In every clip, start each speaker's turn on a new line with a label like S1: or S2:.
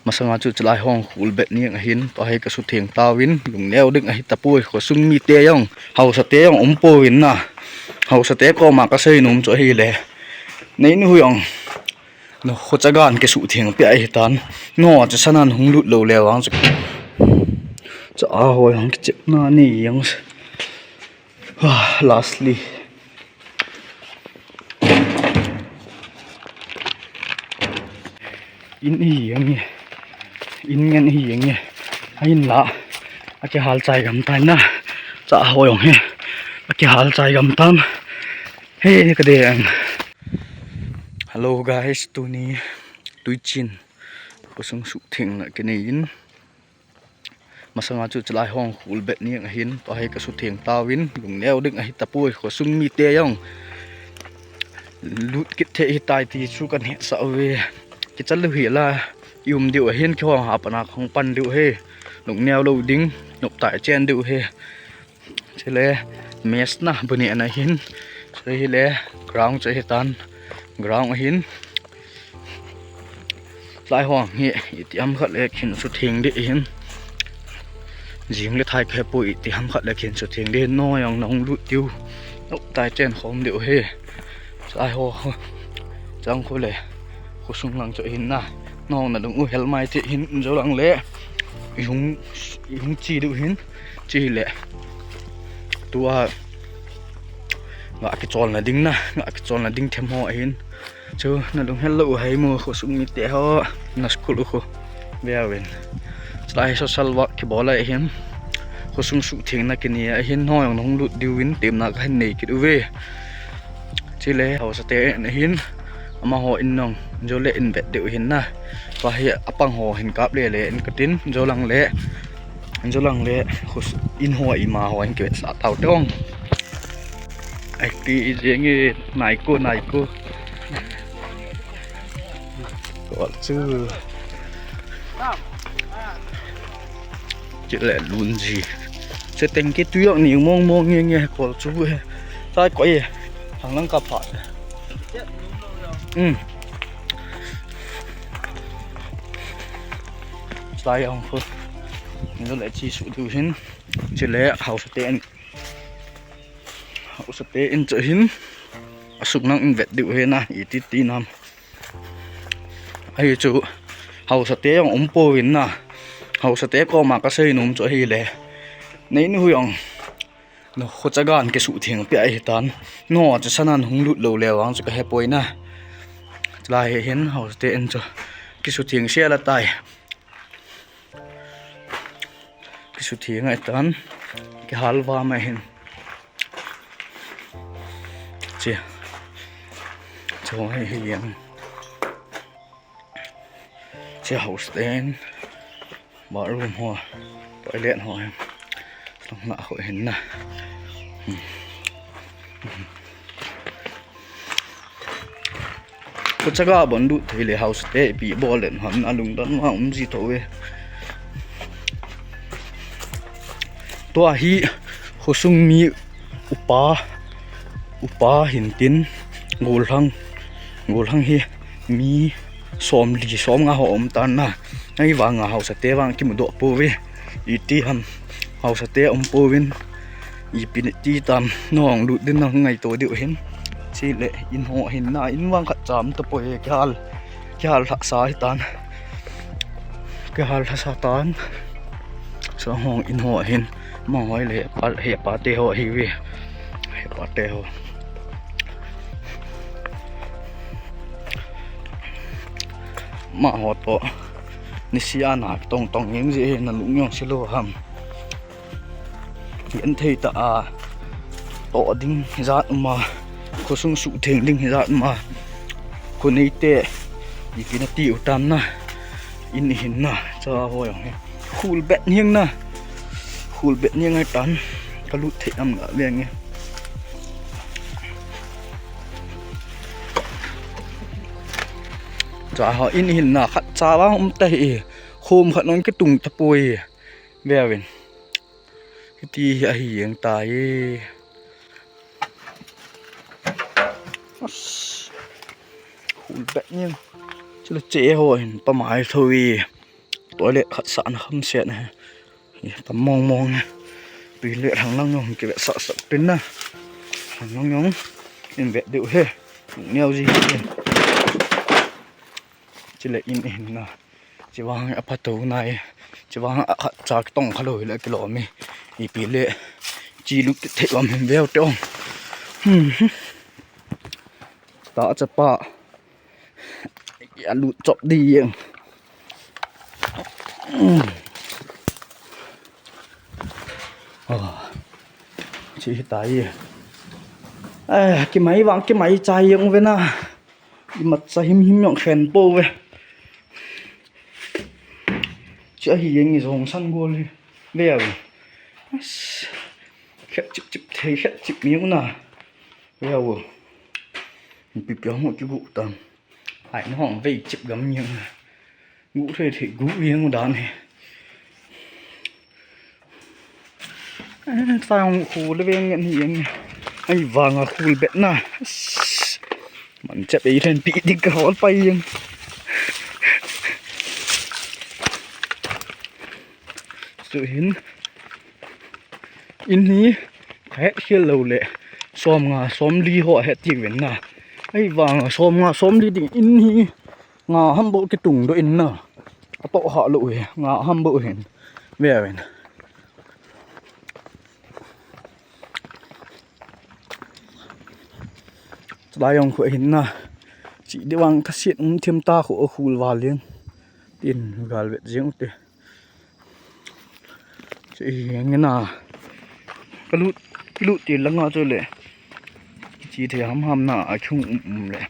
S1: masanga chu chlai hong khul bet ni a hin to hai ka su theng tawin lung neu ding a hi tapui kho sung mi te yong hau sa te yong umpo win na hau sa te ko ma ka sei num cho hi le nei nu yong no kho chagan ke su theng pe ai tan no cha sanan hung lut lo lewang cha a hoi hang che na ni yang lastly in hi yang in ngan hi yang in la a ke hal chai gam tan na cha hoi hong he a ke hal chai gam tam he ka de hello guys tuni tuichin ko sung su thing na ke nei in masanga chu chlai hong khul bet ni a hin to hai ka su theng tawin lung neu ding a hi tapui kho sung mi te yong lut kit the hi tai ti chu kan he sa we ki chal lu hi la yum diu a hin khong ha pana khong pan diu he lung neu lo ding nok tai chen diu he chele mes na buni ana hin sei le ground che hi tan ground a hin lai hong hi itiam khat le khin su theng de hin jing le thai khe pui ti ham khat le khin su theng de no yang nong lu tiu nok tai chen khom diu he lai ho chang khu le khu sung lang cho hin na no na dung u hel mai ti hin zo lang le yung chi diu hin chi le tua ngã cái tròn là đinh na ngã cái tròn là đinh thêm họ hin chứ nó đúng hello hay mua khổ sung mi té họ nó school khổ về bên lại social work cái bỏ lại hin khổ sung sụ thiền na cái này hin hoa yang nông lụt điều hin tìm là cái này cái về chỉ lẽ họ sẽ té hin mà họ in nong do lệ in vẹt điều hin na và hiện apang họ hin cáp lệ lệ in cái tin do lăng lệ khổ in hoa ima hoa in cái sát tàu trong ai tí riêng này cô gọi chứ chỉ lại luôn gì sẽ tính cái tuyết nhiều mong nghe của chú sai quậy thằng năng cặp phải sai ông thôi nó lại chỉ số điều hin chỉ lẽ hậu tiền hậu tiền trở hin sụp năng vẹt điệu he na ít tí nam ai chú hậu tiền ông po win na hậu tiền có mà cái xây nôm cho hi le nei nu yong no kho chagan ke su theng pe ai tan no cha sanan hung lut lo lewang chu ka he poi na lai hen hậu tiền cho cái su theng xe là tai cái su theng ai tan cái halwa mai hen chị cho hay hiện chị house đến bỏ room hoa toilet hoa xong ngã khỏi hình nè có chắc là bọn đụt thì lấy house để bị bỏ lên hẳn ăn lùng đón mà gì thôi tua hi hồ sung mi upa hin tin ngul hang hi mi som nga ho om tan na ai wa nga hau sa te wang ki mu do po we i ti ham hau sa te om po win i pin ti tam nong lu din na ngai to diu hin chi le in ho hin na in wang khat cham to po e kyal tha sa hi tan ke hal tha sa tan so hong in ho hin ma hoi le pa te ho hi we he pa te ho mà họ to nisia na tong những gì là lũng nhong silo ham hiện thấy ta to đinh ra mà có sung sụ thềm đinh ra mà có này tệ gì cái nó tiêu tan na in hình na cho hồi khul bet nghiêng ngay tan cái lụt thịt âm ở bên nghe cho họ in hình là khát cha bao hôm tây hôm khát nói cái tung tháp bồi về bên cái tí hiện tại hụt bẹt nhưng chứ là chế hồi pa mãi thôi toilet khát sạn không xẹt này tầm mong này vì lệ thằng năng nhung cái vẻ sợ sợ tính na thằng nhung nên vẻ điệu he neo gì chỉ là in là chỉ vang apart tàu này chỉ vang chả tông khá lồi lại cái lỗ mi bị lệ chỉ lúc thế mà mình veo trong đã chập pa lụt chọc đi chỉ tại cái máy vang cái máy chạy không vậy na mặt chạy him nhọn khen po vậy chỉ hiện cái dòng săn gua đi veo khét chụp thấy khét chụp miếng nào veo bị béo một cái vụ tầm hải nó hỏng về chụp gắm nhưng ngủ thuê thì ngủ yên một đàn này sao khu nó về nhận hiện anh vàng ở khu bẹn na mình chụp ý thành bị đi cả hòn bay nhưng sự hiến in ní hết kia lâu lệ xóm đi họ hết tiền về na ấy vàng xóm đi thì in ní ngà hâm bộ cái tùng đó in na bộ họ lụi ngà hâm bộ hiện về vậy đại ông khởi hiện na chỉ đi bằng các chuyện thêm ta của khu vào liền tiền gà việt riêng tiền chỉ nghe nào cái lút tiền lăng ngõ cho lệ chỉ thì hâm nà ở chung lệ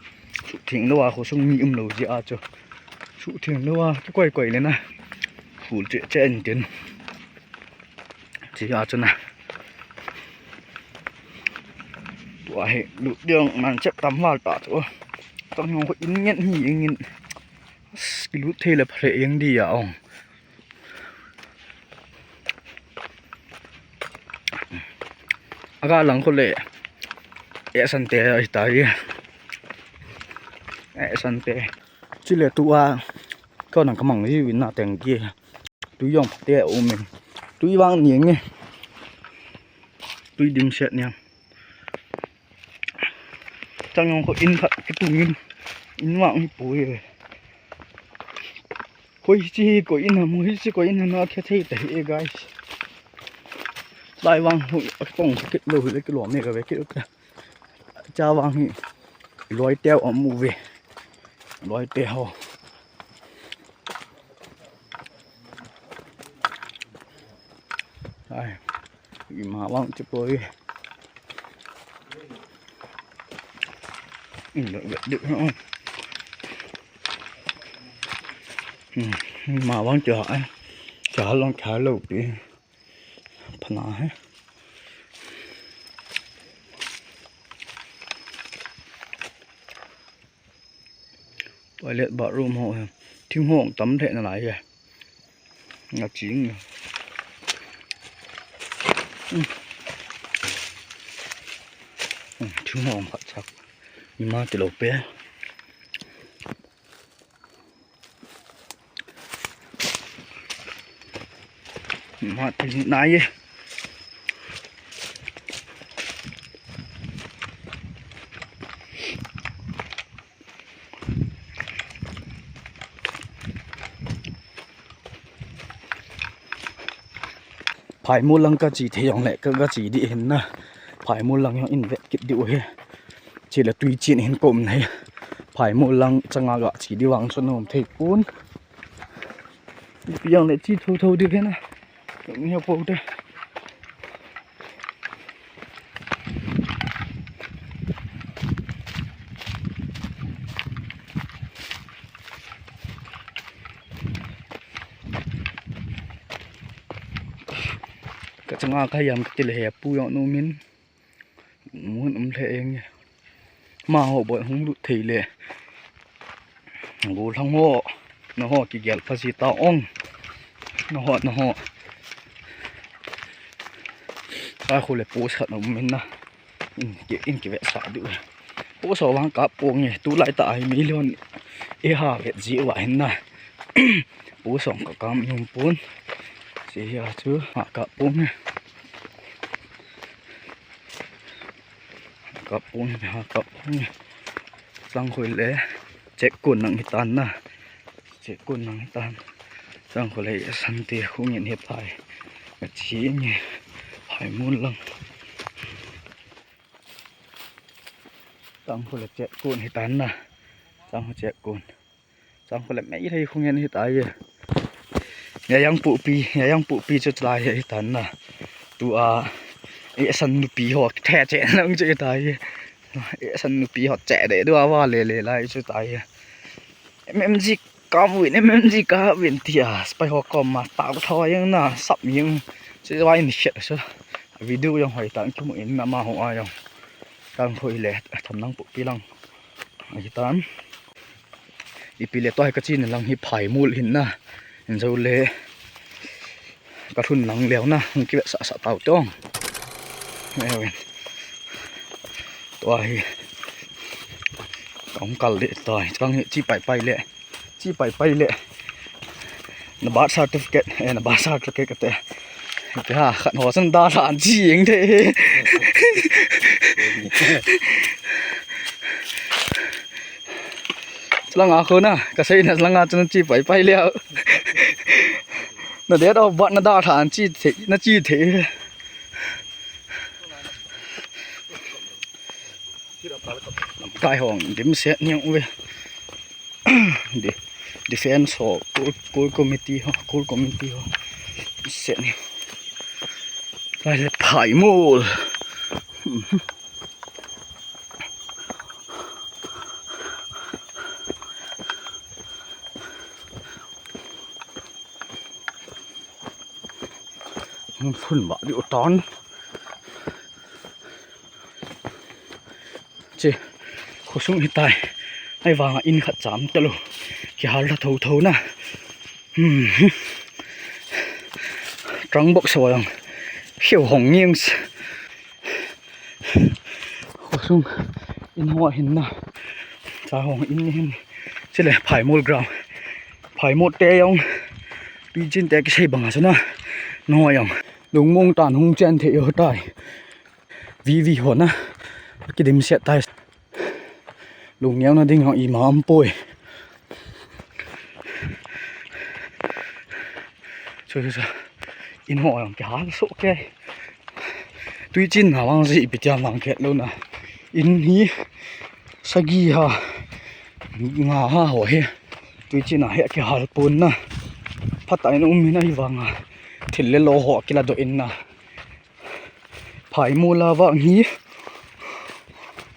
S1: sụ thiền đâu à hồ sông mi đầu gì à cho sụ thiền đâu à cái quay lên nè phủ chuyện trên tiền chỉ à cho nè tuổi lụt đường màn chấp tắm vào tỏ chỗ trong nhóm có in nhận hỉ in cái lút thế là phải yên đi à ông aga lang ko le sante ai tai sante chỉ là tua có năng cầm gì vì nào tiền kia túi dòng tè ôm mình túi vang niếng nghe túi dim sẹt nha trong nhóm có in thật cái túi in mạng bùi rồi coi chi có in là mới chỉ có in là nó thế đấy guys đại vang hội tổng kết lối lấy cái lỗ này cái cái cha vang thì lối teo ở mù về lối teo đây mà vang chụp rồi được không mà vang chờ long khá lâu đi phần nào hết toilet bathroom hộ thiếu hộ tắm thế là lại vậy ngập chín thiếu hộ phát sắc nhưng mà cái lỗ bé mà thì nãy vậy phải mua lăng cái gì thì dòng lại cái gì đi hình na phải mua lăng in vẹn kịp điệu he chỉ là tùy chuyện hình cụm này phải mua lăng chẳng ngà gạ chỉ đi vắng xuân hồng thầy cuốn bây giờ lại chi thâu được thế này cũng nhiều phụ đây cái chẳng ngà cái yam cái là hẹp pu yọn nôm min muốn thế mà họ bọn không đủ thì lệ ngủ thằng họ nó họ cái gel phát xít tao ông nó họ ta khu lệ bố sợ nó mình na in cái vẽ sợ được bố sợ vang cáp buông nhỉ tú lại tại mấy luôn e hà vẽ dịu vậy na ปูสองกับกำยุ่งปูนสีชื่อหากับปูนกับปูนหากับปูนสังคุยเลยเจ็กกุนนังฮิตันนะเจ็กกุนนังฮิตันสังคุยเลยสันติคุ้งเงินเฮียพายกระชี้เงี้ยพายมุนลังสังคุยเลยเจ็กกุนฮิตันนะสังคุยเจ็กกุนสังคุยเลยไม่ได้คุ้งเงินฮิตายเนี่ยยังปูปีจะตายฮิตันนะตัวสันนุปีหัวแท้เจนังจะตายสันนุปีหัวแจ๋เด็ดด้วยว่าเลยไล่จะตายMMG ก้าววิ่งMMG ก้าววิ่งที่ไปหัวกอมมาตากทอยังน่ะสับยังจะว่าอินเชตใช่วิดีโอยังหอยตังชั่วโมงอินน่ะมาหัวยังตั้งคุยเลยทำนั่งปุปีลังฮิตันอีปีเล็กตัวให้กระชินลังฮิไผ่มูลหินน่ะเห็นจะเลยกระทุนหลังเหลวนะมึงคิดว่าสะเต่าจ้องไม่เว้นตัวฮีกองกัลเละตัวจังจี้ไปเละจี้ไปเละนับบัตร certificate นับบัตร certificate ก็แต่ที่หาขันหัวสันดาฐานจี้เองเท่สลังอาคนน่ะก็ใช่นะสลังอาจนจี้ไปแล้วน่ะเดี๋ยวเอาบัตรนับดาฐานจี้เถน่ะจี้เถกายห้องดิมเสียเนี่ยเว้ยdefense ฮะ goal committee ฮะ goal committee ฮะเสียเนี่ยไปเลยไผ่มูลฝุ่นบาดอยู่ตอนเจ้ขอส่งให้ตายให้วางอินขัดจามตะลุอย่าหาละเท่านะจังบกสวยเขียวหงเงี้ยงขอส่งอินหัวเห็นนะจ่าหงอินเห็นใช่เลยไผ่โมลกราวไผ่โมเตยองปีจินแต่ก็ใช่บังอาจนะน้อยยังลุงมงตานหงเจนเทียวตายวีหัวนะกิดิมเสียตายลุงเนี้ยน่าดิ้งของอีหมาป่วยช่วยอินหัวอย่างจะหาสุกแกตุยจินหาวังสิปิจามังเกตแล้วนะอินนี้สกีฮะงาฮะหัวเฮตุยจินหาเฮกหาปุ่นนะพัดไตนุ่มมินาอีวังอ่ะถิ่นเลโลหัวกิลาโดอินนะไผ่มูลาวะงี้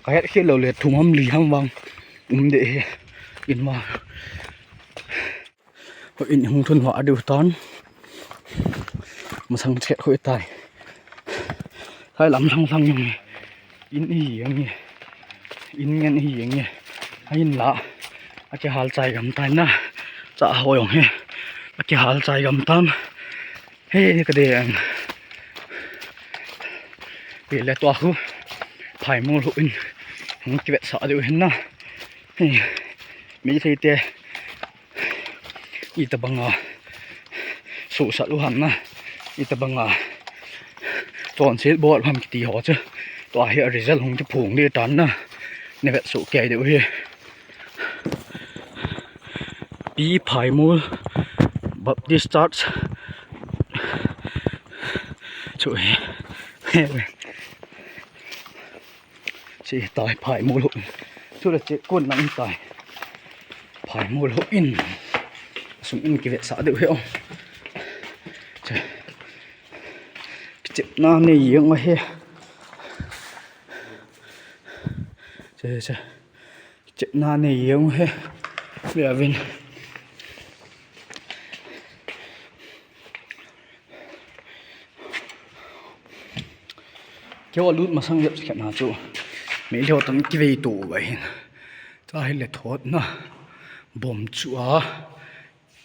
S1: ก็เฮ็ดขี้เราเลยทุ่มห้ำหลีห้ำวังเดะอินว่าอินหงทุนหัวดูตอนมาสังเกตคุยตายท้ายหลังทั้งอย่างนี้อินอย่างนี้อินเงี้ยอย่างนี้ให้อินละอาจจะหายใจกำตันนะจะหอยอย่างนี้อาจจะหายใจกำตันเฮ้ยกระเดียงเปลี่ยนเลยตัวเขาไผ่มูลหุ่นหงเก็บสะดูเห็นนะมีทีเตะอีตะบังอ่ะสุสัตว์ลูกหันนะอีตะบังอ่ะตอนเซตบอลทำตีหัวจ้ะตัวเฮียริซัลหงจะผงดีตันนะในแบบสุแก่เดี๋ยวเฮียปีไผ่มูลบับดิสตัร์ทช่วยสิตายไผ่มูลหุ่นช่วยเจ๊ก้นนั่งตายไผ่มูลหุ่นอินสุ่มอินกิเลสเดี๋ยวเฮียเจ็บหน้านี่ยังไงเฮียเจ็บหน้านี่ยังเฮียเบียวินเจ้าลุ้นมาสั่งเยอะแค่ไหนจู่ไม่เท่าตั้งกี่วีตัวไว้ถ้าให้เล็ดทอดนะบ่มจั่ว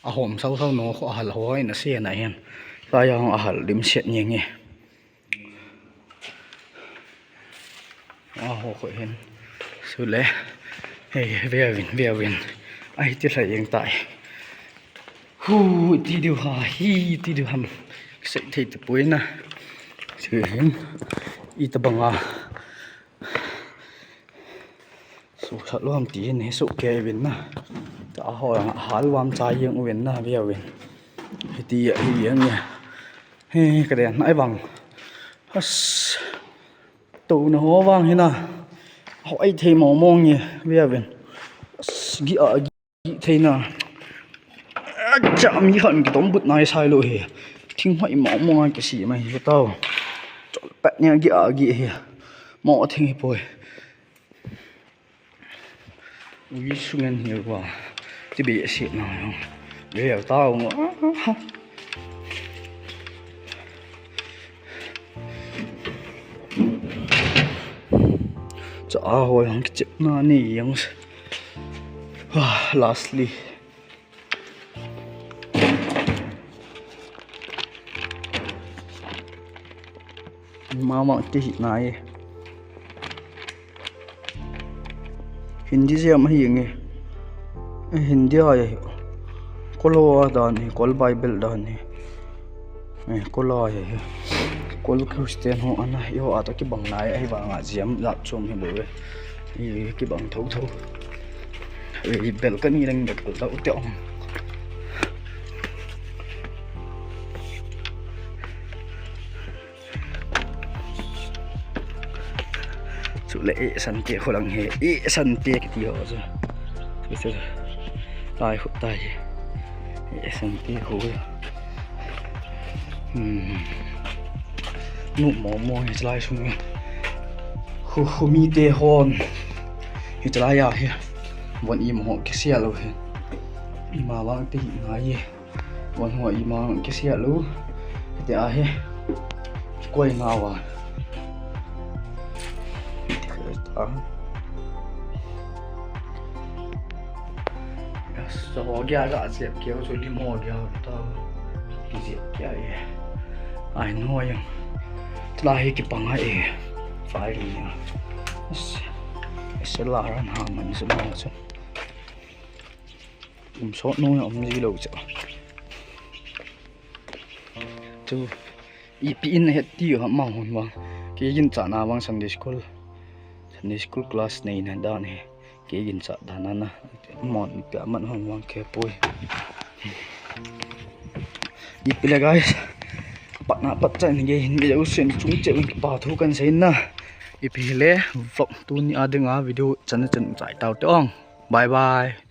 S1: อาหอมเศร้าๆน้อเขาอาหารหัวไอ้น่ะเสียไหนเห็นตายยังอาหารริมเสียยังไงอ้าวเคยเห็นสุดเลยเฮ้ยเวียวินไอ้ที่ใส่ยังตาย hu ti điều ha hi ti điều ham sẽ thấy tập bối na sự hiến y tập bằng số sát luôn tí này số kê bên na ta hỏi há luôn trái yên bên na bây giờ bên thì anh nha cái đèn nãy bằng tụ nó hóa vang thế nào hỏi thì mỏ mong nhỉ bây giờ bên ghi ở ghi thế nào chạm như hận cái tấm bút này sai lỗi hề thiên hỏi mỏ mong cái gì mày cho tao bạn nha ghi ở ghi hề mỏ thì bồi ui xuống anh nhiều quá chứ bị xịn nào không bây giờ tao chả hồi không cái chuyện nào nè không lastly mà cái gì này Hindi siya mahingi Hindi ay Kolo dani kol Bible dani kolo ay kol Christian ho ana yo ato ki bang nai ai ba nga jiam la chom he bo e ki bang thau thau e bel kan ni lang bel da u teo chủ lệ sân tiệc khổ lăng hệ sân tiệc thì họ rồi bây giờ tai hụt tai sân tiệc khổ nụ mỏ mò thì lại xuống khu mi tê hòn thì lại à hereวันอีหมอกิเสียเลยอีมาบางตีหายวันหัวอีมากิเสียรู้แต่อะเฮกล้วยงาวอ่ะso gya ga chep keo so li mo gya ta ki je kya ye ai no yang tla hi ki panga e fai ri ya se la ran ha man se ma so so no ji lo cha tu i pi in het ti ha ma hon wa ke yin cha na wang Sunday school class nei na da ne ke yin cha da na na mon ka man hon wang ke poi i pi la guys pat na pat cha ni ge hin ge usen chung che pa thu kan sein na i pi le vlog tu ni adinga video chan chai taw tong bye bye